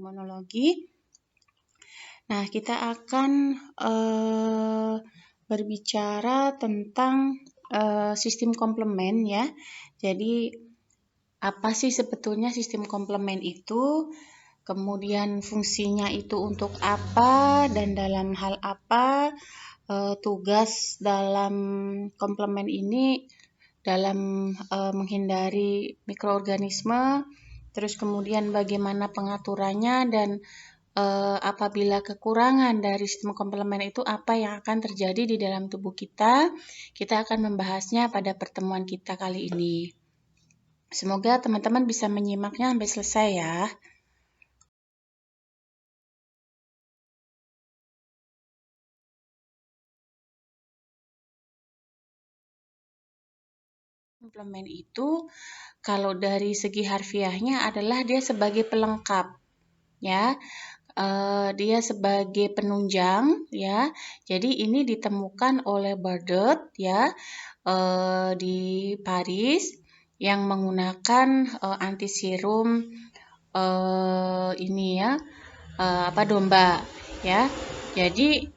imunologi. Nah, kita akan berbicara tentang sistem komplement ya. Jadi, apa sih sebetulnya sistem komplement itu? Kemudian fungsinya itu untuk apa dan dalam hal apa tugas dalam komplement ini dalam menghindari mikroorganisme, terus kemudian bagaimana pengaturannya dan apabila kekurangan dari sistem komplement itu apa yang akan terjadi di dalam tubuh kita. Kita akan membahasnya pada pertemuan kita kali ini. Semoga teman-teman bisa menyimaknya sampai selesai ya. Komplement itu kalau dari segi harfiahnya adalah dia sebagai pelengkap ya. Dia sebagai penunjang ya. Jadi ini ditemukan oleh Bardet ya di Paris yang menggunakan antiserum ini ya domba ya. Jadi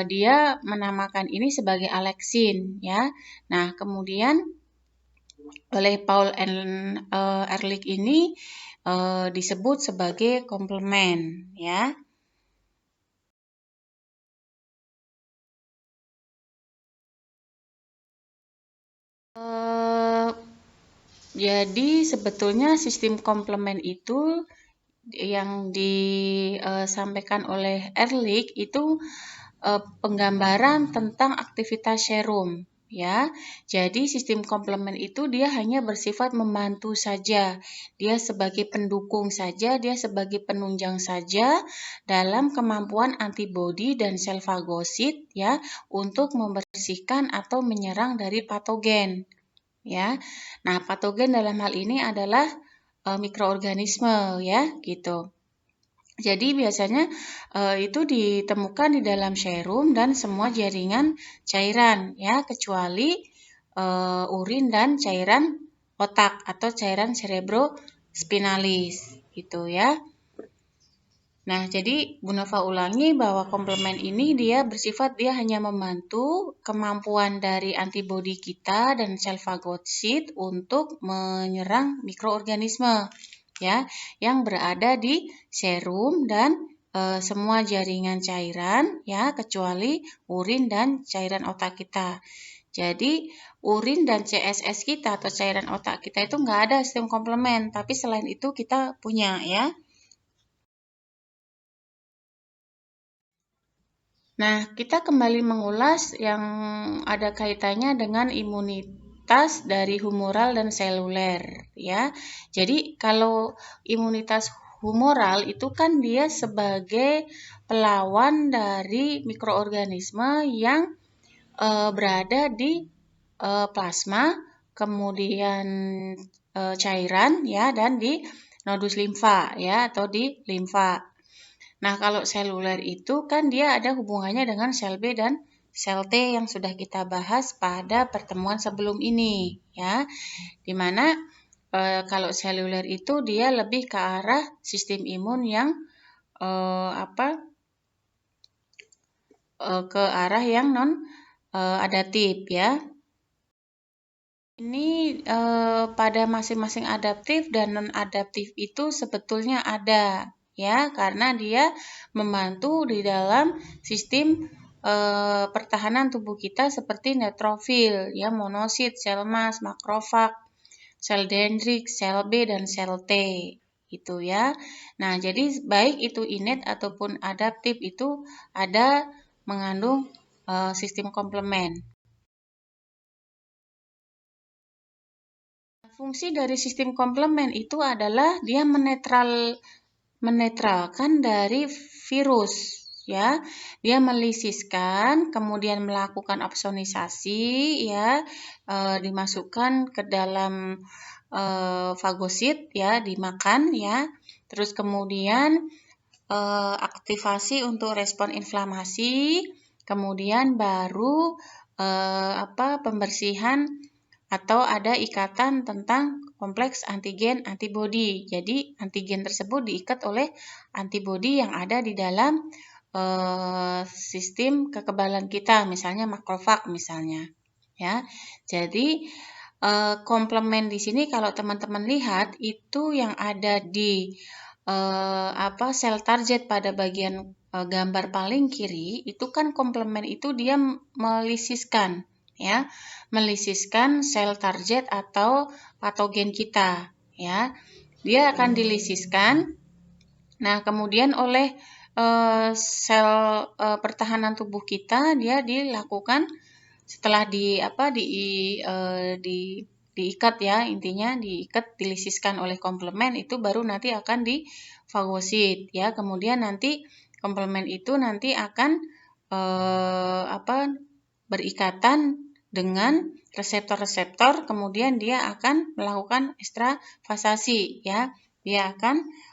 dia menamakan ini sebagai alexin ya. Nah, kemudian oleh Paul Ehrlich ini disebut sebagai komplement ya. Jadi sebetulnya sistem komplement itu yang disampaikan oleh Ehrlich itu penggambaran tentang aktivitas serum ya. Jadi sistem komplement itu dia hanya bersifat membantu saja. Dia sebagai pendukung saja, dia sebagai penunjang saja dalam kemampuan antibodi dan sel fagosit ya untuk membersihkan atau menyerang dari patogen ya. Nah, patogen dalam hal ini adalah mikroorganisme ya gitu. Jadi biasanya itu ditemukan di dalam serum dan semua jaringan cairan ya kecuali urin dan cairan otak atau cairan cerebrospinalis gitu ya. Nah, jadi Bu Nova ulangi bahwa komplement ini dia hanya membantu kemampuan dari antibodi kita dan sel fagosit untuk menyerang mikroorganisme ya yang berada di serum dan semua jaringan cairan ya kecuali urin dan cairan otak kita. Jadi urin dan CSS kita atau cairan otak kita itu nggak ada sistem komplement, tapi selain itu kita punya ya. Nah, kita kembali mengulas yang ada kaitannya dengan imunitas dari humoral dan seluler ya. Jadi kalau imunitas humoral itu kan dia sebagai pelawan dari mikroorganisme yang berada di plasma, kemudian cairan ya dan di nodus limfa ya atau di limfa. Nah, kalau seluler itu kan dia ada hubungannya dengan sel B dan sel T yang sudah kita bahas pada pertemuan sebelum ini ya. Dimana kalau seluler itu dia lebih ke arah sistem imun yang ke arah yang non adaptif ya. Ini pada masing-masing adaptif dan non adaptif itu sebetulnya ada ya karena dia membantu di dalam sistem pertahanan tubuh kita seperti neutrofil ya, monosit, sel mas, makrofag, sel dendrit, sel B dan sel T itu ya. Nah, jadi baik itu innate ataupun adaptif itu ada mengandung sistem komplement. Fungsi dari sistem komplement itu adalah dia menetralkan dari virus ya. Dia melisiskan, kemudian melakukan absonisasi ya, dimasukkan ke dalam fagosit ya, dimakan ya. Terus kemudian aktivasi untuk respon inflamasi, kemudian baru pembersihan atau ada ikatan tentang kompleks antigen antibodi. Jadi antigen tersebut diikat oleh antibodi yang ada di dalam sistem kekebalan kita, misalnya makrofag misalnya. Ya, jadi komplement di sini kalau teman-teman lihat itu yang ada di sel target pada bagian gambar paling kiri itu kan komplement itu dia melisiskan, ya, melisiskan sel target atau patogen kita, ya. Dia akan dilisiskan. Nah, kemudian oleh sel pertahanan tubuh kita dia dilakukan setelah diikat, ya, intinya diikat, dilisiskan oleh komplement itu baru nanti akan difagosit, ya. Kemudian nanti komplement itu nanti akan berikatan dengan reseptor-reseptor, kemudian dia akan melakukan ekstravasasi, ya. Dia akan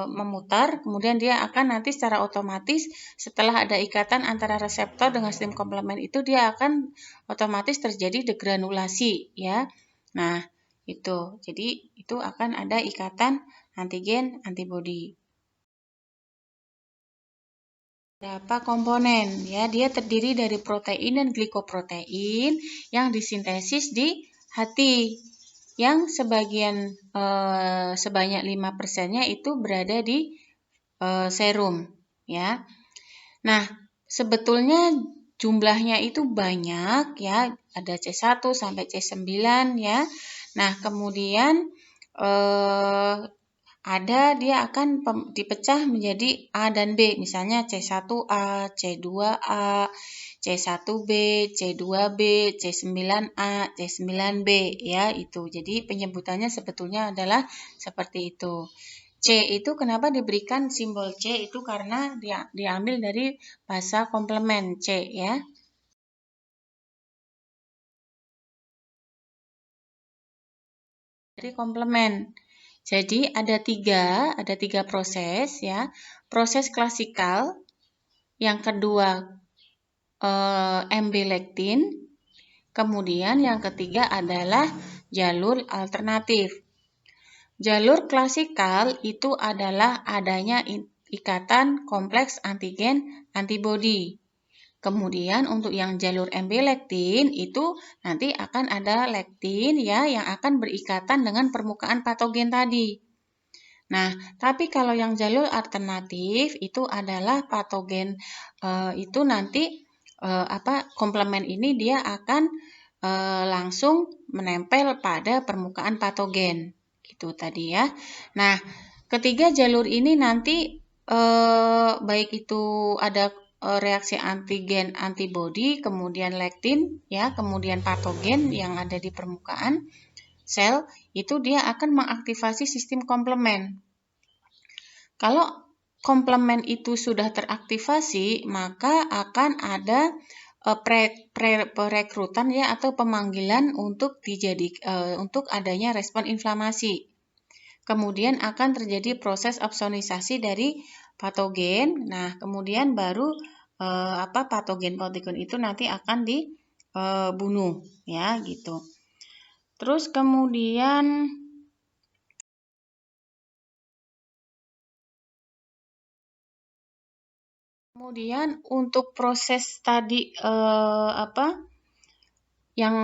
memutar, kemudian dia akan nanti secara otomatis setelah ada ikatan antara reseptor dengan sistem komplement itu dia akan otomatis terjadi degranulasi, ya. Nah, itu. Jadi itu akan ada ikatan antigen antibodi. Beberapa komponen, ya, dia terdiri dari protein dan glikoprotein yang disintesis di hati, yang sebanyak 5%-nya itu berada di serum, ya. Nah, sebetulnya jumlahnya itu banyak, ya, ada C1 sampai C9, ya. Nah, kemudian dia akan dipecah menjadi A dan B, misalnya C1A, C2A, C1B, C2B, C9A, C9B, ya, itu. Jadi penyebutannya sebetulnya adalah seperti itu. C itu kenapa diberikan simbol C itu karena dia diambil dari bahasa komplement C, ya. Dari komplement. Jadi ada tiga proses, ya. Proses klasikal, yang kedua MB-lektin, kemudian yang ketiga adalah jalur alternatif. Jalur klasikal itu adalah adanya ikatan kompleks antigen antibodi. Kemudian untuk yang jalur MB-lektin itu nanti akan ada lektin, ya, yang akan berikatan dengan permukaan patogen tadi. Nah, tapi kalau yang jalur alternatif itu adalah patogen itu nanti komplement ini dia akan langsung menempel pada permukaan patogen, gitu tadi, ya. Nah, ketiga jalur ini nanti baik itu ada reaksi antigen antibodi, kemudian lektin, ya, kemudian patogen yang ada di permukaan sel, itu dia akan mengaktifasi sistem komplement. Kalau komplement itu sudah teraktivasi, maka akan ada perekrutan, ya, atau pemanggilan untuk untuk adanya respon inflamasi. Kemudian akan terjadi proses opsonisasi dari patogen. Nah, kemudian baru patogen-patogen itu nanti akan dibunuh, ya, gitu. Terus kemudian untuk proses tadi yang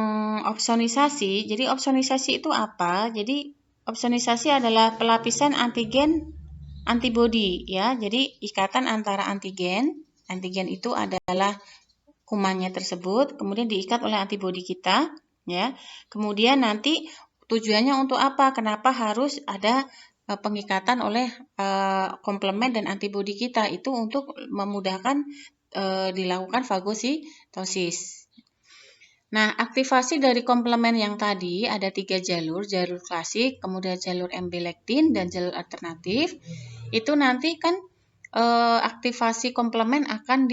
opsonisasi. Jadi opsonisasi itu apa? Jadi opsonisasi adalah pelapisan antigen antibodi, ya. Jadi ikatan antara antigen itu adalah kumannya tersebut, kemudian diikat oleh antibodi kita, ya. Kemudian nanti tujuannya untuk apa? Kenapa harus ada pengikatan oleh komplement dan antibodi kita? Itu untuk memudahkan dilakukan fagositosis. Nah, aktivasi dari komplement yang tadi ada 3 jalur klasik, kemudian jalur MB-lektin dan jalur alternatif. Itu nanti kan aktivasi komplement akan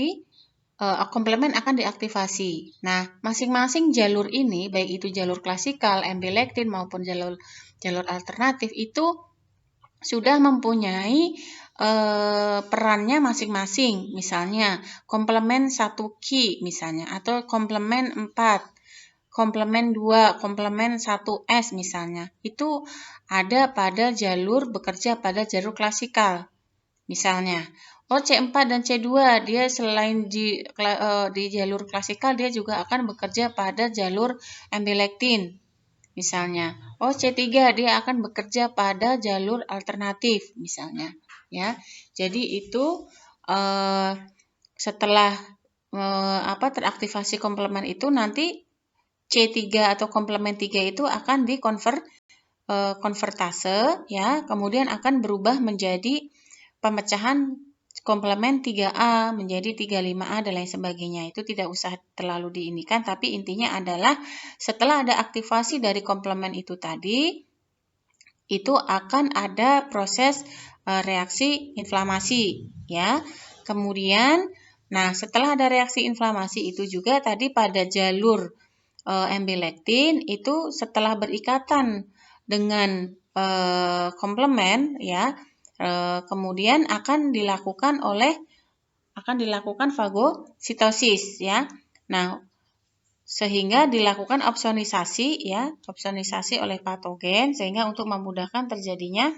diaktifasi. Nah, masing-masing jalur ini, baik itu jalur klasikal, MB-lektin maupun jalur alternatif itu sudah mempunyai perannya masing-masing. Misalnya komplement 1 Ki misalnya, atau komplement 4, komplement 2, komplement 1S misalnya. Itu ada pada jalur bekerja pada jalur klasikal. Misalnya, C4 dan C2 dia selain di jalur klasikal dia juga akan bekerja pada jalur ambilektin. Misalnya, C3 dia akan bekerja pada jalur alternatif misalnya, ya. Jadi itu setelah teraktivasi komplement itu nanti C3 atau komplement 3 itu akan konvertase ya, kemudian akan berubah menjadi pemecahan komplement 3A menjadi 35A dan lain sebagainya. Itu tidak usah terlalu diinikan, tapi intinya adalah setelah ada aktivasi dari komplement itu tadi, itu akan ada proses reaksi inflamasi ya. Kemudian, nah setelah ada reaksi inflamasi itu juga tadi pada jalur ambilektin itu setelah berikatan dengan komplement ya, kemudian akan dilakukan fagositosis ya. Nah, sehingga dilakukan opsonisasi ya, opsonisasi oleh patogen sehingga untuk memudahkan terjadinya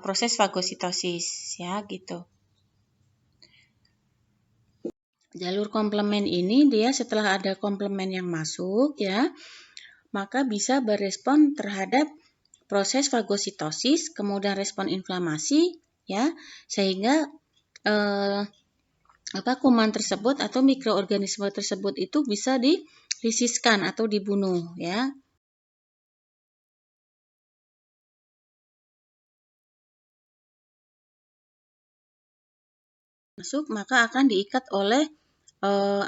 proses fagositosis ya gitu. Jalur komplement ini dia setelah ada komplement yang masuk ya, maka bisa berespon terhadap proses fagositosis, kemudian respon inflamasi ya, sehingga kuman tersebut atau mikroorganisme tersebut itu bisa dilisiskan atau dibunuh ya. Masuk maka akan diikat oleh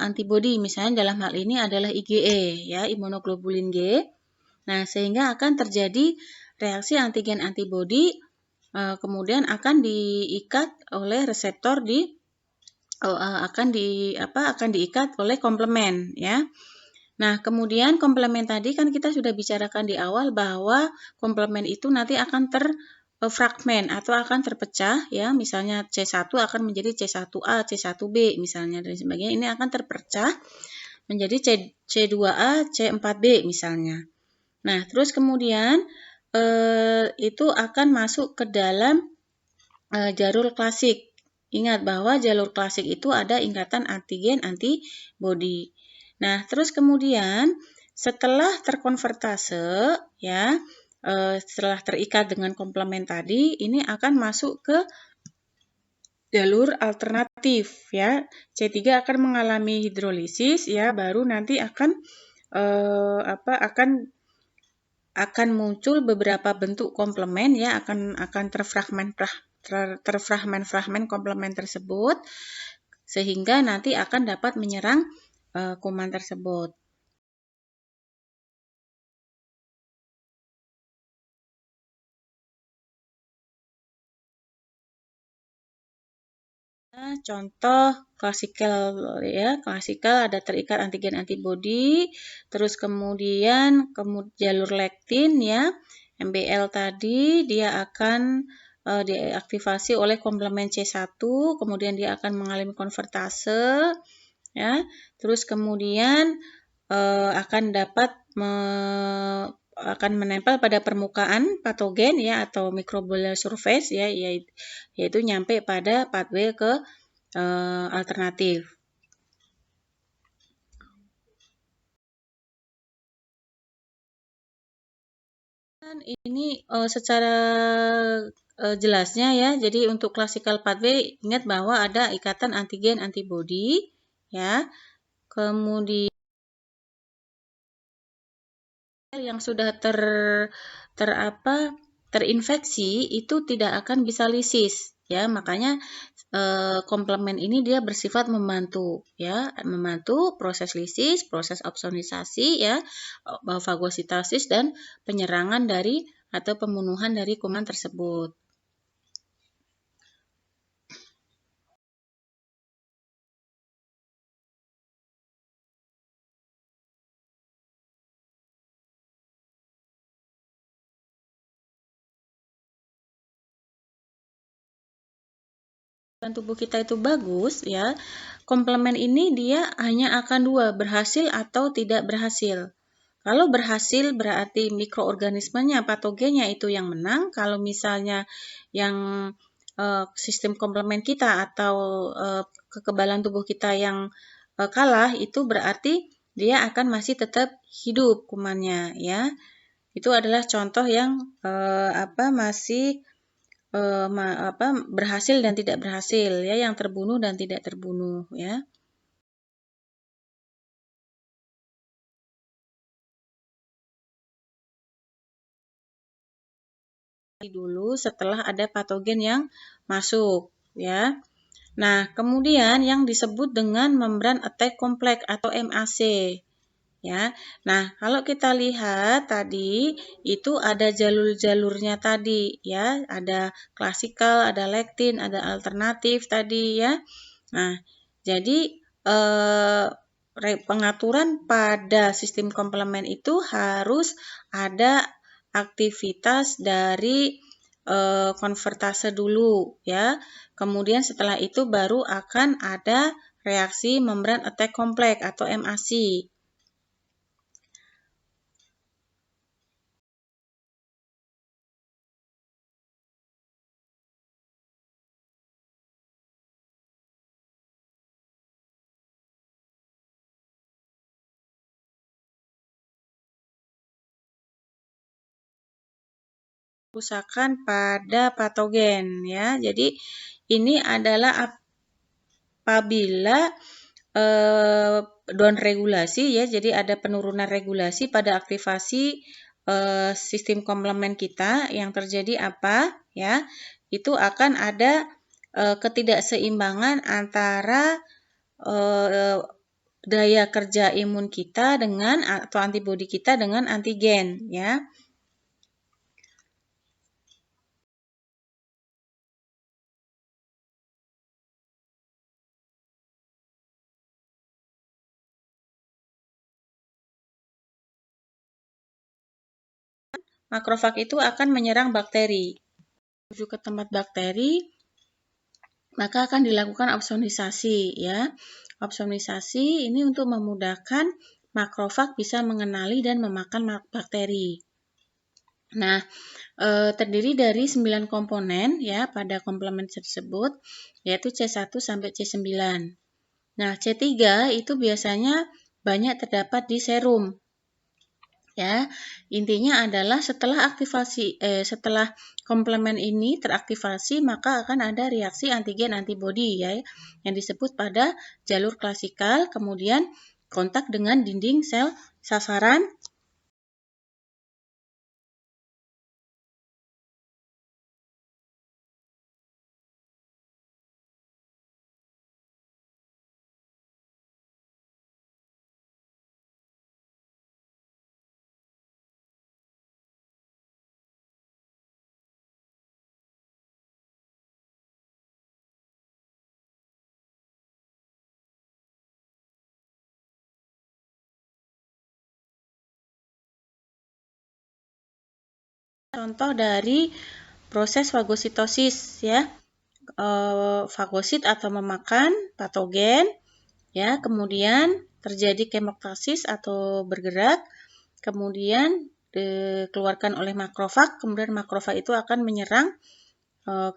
antibodi, misalnya dalam hal ini adalah IgE ya, imunoglobulin G. Nah, sehingga akan terjadi reaksi antigen antibodi, kemudian akan diikat oleh reseptor akan diikat oleh komplement ya. Nah, kemudian komplement tadi kan kita sudah bicarakan di awal bahwa komplement itu nanti akan terfragmen atau akan terpecah ya. Misalnya C1 akan menjadi C1A, C1B misalnya dan sebagainya. Ini akan terpecah menjadi C2A, C4B misalnya. Nah, terus kemudian itu akan masuk ke dalam jalur klasik. Ingat bahwa jalur klasik itu ada ikatan antigen antibodi. Nah, terus kemudian setelah terkonvertase ya, setelah terikat dengan komplement tadi, ini akan masuk ke jalur alternatif ya. C3 akan mengalami hidrolisis ya, baru nanti akan muncul beberapa bentuk komplement ya, akan terfragmen komplement tersebut sehingga nanti akan dapat menyerang kuman tersebut. Contoh klasikal ada terikat antigen antibodi, terus kemudian jalur lektin ya, MBL tadi dia akan diaktifasi oleh komplement C1, kemudian dia akan mengalami konvertase ya, terus kemudian akan menempel pada permukaan patogen ya atau microbial surface ya, yaitu nyampe pada pathway ke alternatif. Ini secara jelasnya ya, jadi untuk classical pathway ingat bahwa ada ikatan antigen antibodi ya, kemudian yang sudah terinfeksi itu tidak akan bisa lisis ya, makanya komplement ini dia bersifat membantu ya, membantu proses lisis, proses opsonisasi ya, fagositosis dan penyerangan dari atau pembunuhan dari kuman tersebut. tubuh kita itu bagus, ya, komplement ini dia hanya akan dua, berhasil atau tidak berhasil. Kalau berhasil berarti mikroorganismenya, patogennya itu yang menang. Kalau misalnya yang sistem komplement kita atau kekebalan tubuh kita yang kalah, itu berarti dia akan masih tetap hidup kumannya, ya. Itu adalah contoh yang masih berhasil dan tidak berhasil, ya, yang terbunuh dan tidak terbunuh, ya. Dulu setelah ada patogen yang masuk, ya. Nah, kemudian yang disebut dengan membran attack complex atau MAC, ya. Nah, kalau kita lihat tadi itu ada jalur-jalurnya tadi, ya. Ada klasikal, ada lektin, ada alternatif tadi, ya. Nah, jadi pengaturan pada sistem komplement itu harus ada aktivitas dari konvertase dulu, ya. Kemudian setelah itu baru akan ada reaksi membran attack complex atau MAC. Kerusakan pada patogen, ya. Jadi ini adalah apabila down regulasi, ya, jadi ada penurunan regulasi pada aktivasi sistem komplement kita. Yang terjadi apa, ya? Itu akan ada ketidakseimbangan antara daya kerja imun kita dengan atau antibodi kita dengan antigen, ya. Makrofag itu akan menyerang bakteri. Menuju ke tempat bakteri, maka akan dilakukan opsonisasi, ya. Opsonisasi ini untuk memudahkan makrofag bisa mengenali dan memakan bakteri. Nah, terdiri dari 9 komponen, ya, pada komplement tersebut, yaitu C1 sampai C9. Nah, C3 itu biasanya banyak terdapat di serum. Ya, intinya adalah setelah komplement ini teraktivasi, maka akan ada reaksi antigen antibodi, ya, yang disebut pada jalur klasikal, kemudian kontak dengan dinding sel sasaran. Contoh dari proses fagositosis, ya, fagosit atau memakan patogen, ya, kemudian terjadi kemoktasis atau bergerak, kemudian dikeluarkan oleh makrofag, kemudian makrofag itu akan menyerang,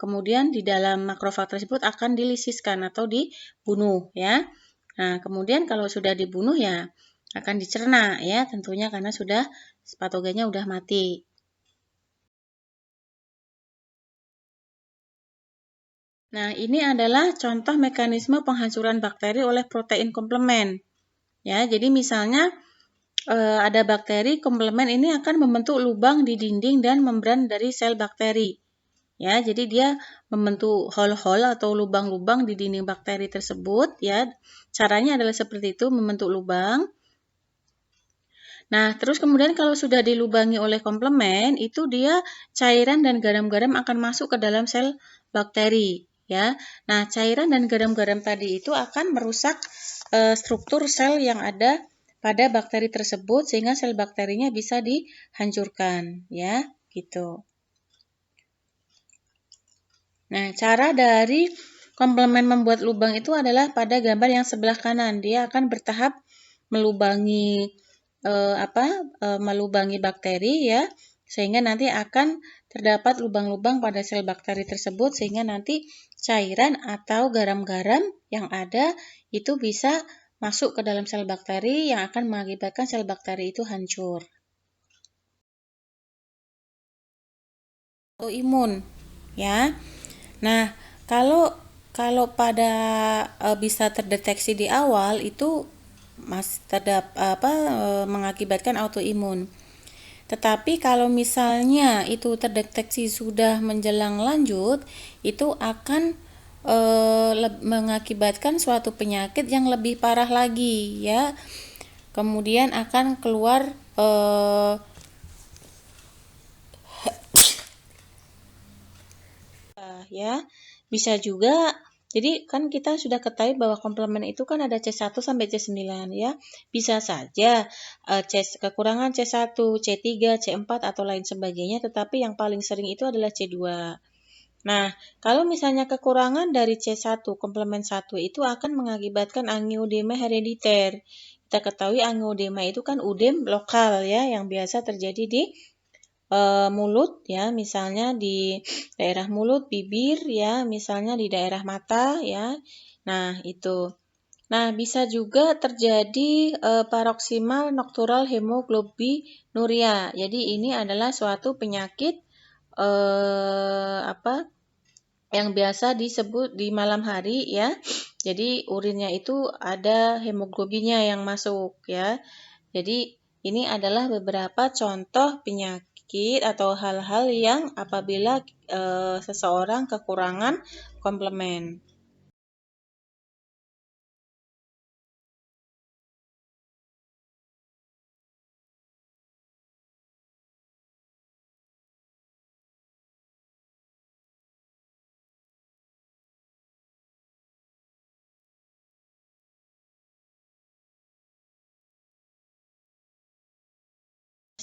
kemudian di dalam makrofag tersebut akan dilisiskan atau dibunuh, ya. Nah, kemudian kalau sudah dibunuh, ya, akan dicerna, ya, tentunya karena sudah patogennya udah mati. Nah, ini adalah contoh mekanisme penghancuran bakteri oleh protein komplement. Ya, jadi misalnya ada bakteri, komplement ini akan membentuk lubang di dinding dan membran dari sel bakteri. Ya, jadi dia membentuk hole-hole atau lubang-lubang di dinding bakteri tersebut, ya. Caranya adalah seperti itu, membentuk lubang. Nah, terus kemudian kalau sudah dilubangi oleh komplement, itu dia cairan dan garam-garam akan masuk ke dalam sel bakteri, ya. Nah, cairan dan garam-garam tadi itu akan merusak struktur sel yang ada pada bakteri tersebut sehingga sel bakterinya bisa dihancurkan, ya, gitu. Nah, cara dari Komplemen membuat lubang itu adalah pada gambar yang sebelah kanan. Dia akan bertahap melubangi melubangi bakteri ya, sehingga nanti akan terdapat lubang-lubang pada sel bakteri tersebut sehingga nanti cairan atau garam-garam yang ada itu bisa masuk ke dalam sel bakteri yang akan mengakibatkan sel bakteri itu hancur. Autoimun ya. Nah, kalau pada bisa terdeteksi di awal itu masih mengakibatkan autoimun. Tetapi kalau misalnya itu terdeteksi sudah menjelang lanjut, itu akan mengakibatkan suatu penyakit yang lebih parah lagi ya. Kemudian akan keluar ya. Bisa juga, jadi kan kita sudah ketahui bahwa komplemen itu kan ada C1 sampai C9 ya. Bisa saja kekurangan C1, C3, C4 atau lain sebagainya, tetapi yang paling sering itu adalah C2. Nah, kalau misalnya kekurangan dari C1, komplemen 1 itu akan mengakibatkan angioedema herediter. Kita ketahui angioedema itu kan udem lokal ya, yang biasa terjadi di mulut ya, misalnya di daerah mulut, bibir ya, misalnya di daerah mata ya. Nah, itu. Nah, bisa juga terjadi paroksimal nocturnal hemoglobinuria. Jadi ini adalah suatu penyakit yang biasa disebut di malam hari ya. Jadi urinnya itu ada hemoglobinnya yang masuk ya. Jadi ini adalah beberapa contoh penyakit atau hal-hal yang apabila seseorang kekurangan komplemen.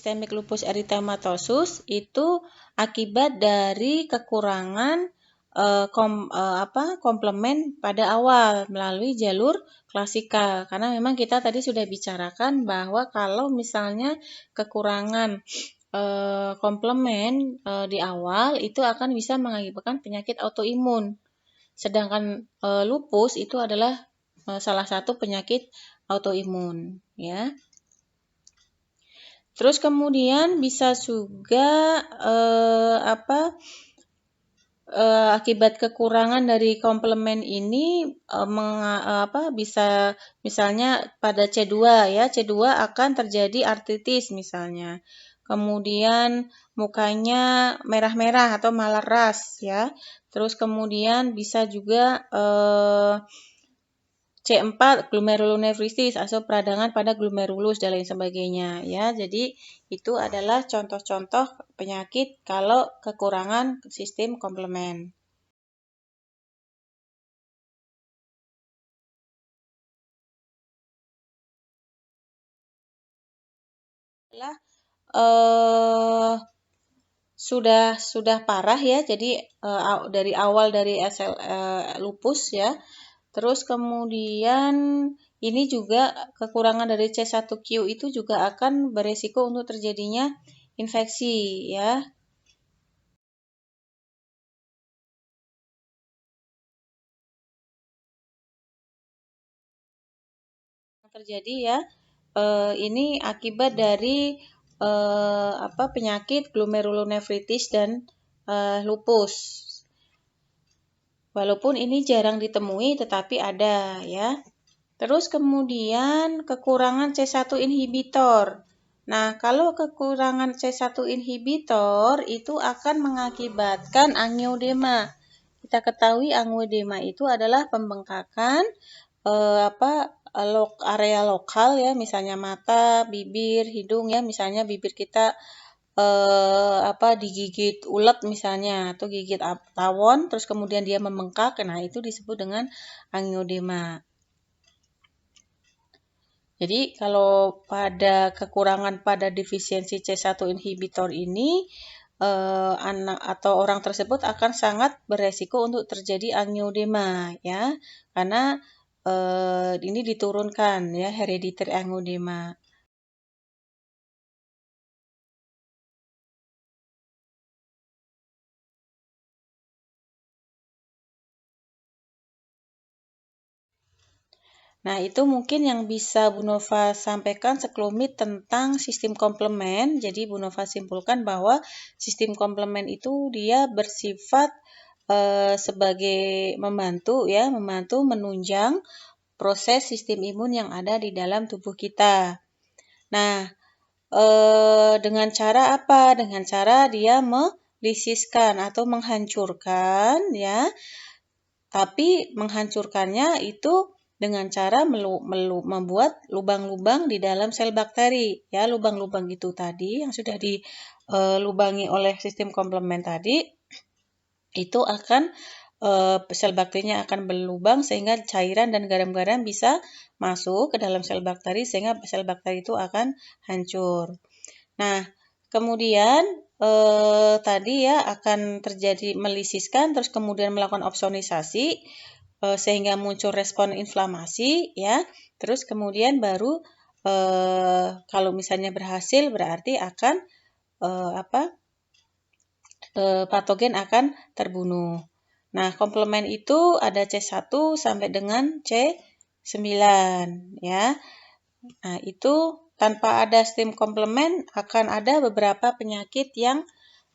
Systemic lupus erythematosus itu akibat dari kekurangan komplemen pada awal melalui jalur klasikal. Karena memang kita tadi sudah bicarakan bahwa kalau misalnya kekurangan komplemen di awal itu akan bisa mengakibatkan penyakit autoimun. Sedangkan lupus itu adalah salah satu penyakit autoimun, ya. Terus kemudian bisa juga akibat kekurangan dari komplemen ini bisa misalnya pada C2 ya, C2 akan terjadi artritis misalnya. Kemudian mukanya merah-merah atau malaras ya. Terus kemudian bisa juga C4 glomerulonefritis atau peradangan pada glomerulus dan lain sebagainya ya. Jadi itu adalah contoh-contoh penyakit kalau kekurangan sistem komplemen. Adalah sudah parah ya. Jadi dari awal dari lupus ya. Terus kemudian ini juga kekurangan dari C1Q itu juga akan beresiko untuk terjadinya infeksi ya. Terjadi ya, ini akibat dari penyakit glomerulonefritis dan lupus. Walaupun ini jarang ditemui tetapi ada ya. Terus kemudian kekurangan C1 inhibitor. Nah, kalau kekurangan C1 inhibitor itu akan mengakibatkan angioedema. Kita ketahui angioedema itu adalah pembengkakan area lokal ya, misalnya mata, bibir, hidung ya, misalnya bibir kita digigit ulet misalnya atau gigit tawon terus kemudian dia membengkak, nah itu disebut dengan angioedema. Jadi kalau pada kekurangan pada defisiensi C1 inhibitor ini anak atau orang tersebut akan sangat beresiko untuk terjadi angioedema ya, karena ini diturunkan ya, hereditary angioedema. Nah, itu mungkin yang bisa Bu Nova sampaikan sekelumit tentang sistem komplement. Jadi Bu Nova simpulkan bahwa sistem komplement itu dia bersifat sebagai membantu ya, membantu menunjang proses sistem imun yang ada di dalam tubuh kita. Nah, dengan cara apa? Dengan cara dia melisiskan atau menghancurkan ya, tapi menghancurkannya itu dengan cara membuat lubang-lubang di dalam sel bakteri. Ya, lubang-lubang itu tadi yang sudah dilubangi oleh sistem komplement tadi, itu akan sel bakterinya akan berlubang sehingga cairan dan garam-garam bisa masuk ke dalam sel bakteri sehingga sel bakteri itu akan hancur. Nah, kemudian tadi ya akan terjadi melisiskan terus kemudian melakukan opsonisasi sehingga muncul respon inflamasi ya. Terus kemudian baru kalau misalnya berhasil berarti akan patogen akan terbunuh. Nah, komplement itu ada C1 sampai dengan C9 ya. Nah, itu tanpa ada sistem komplement akan ada beberapa penyakit yang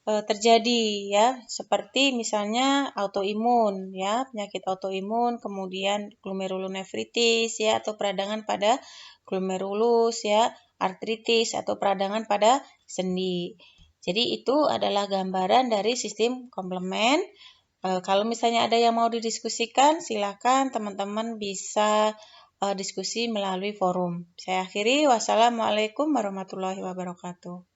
terjadi ya, seperti misalnya autoimun ya, penyakit autoimun, kemudian glomerulonefritis ya atau peradangan pada glomerulus ya, artritis atau peradangan pada sendi. Jadi itu adalah gambaran dari sistem komplement. Kalau misalnya ada yang mau didiskusikan, silakan teman-teman bisa diskusi melalui forum. Saya akhiri, wassalamualaikum warahmatullahi wabarakatuh.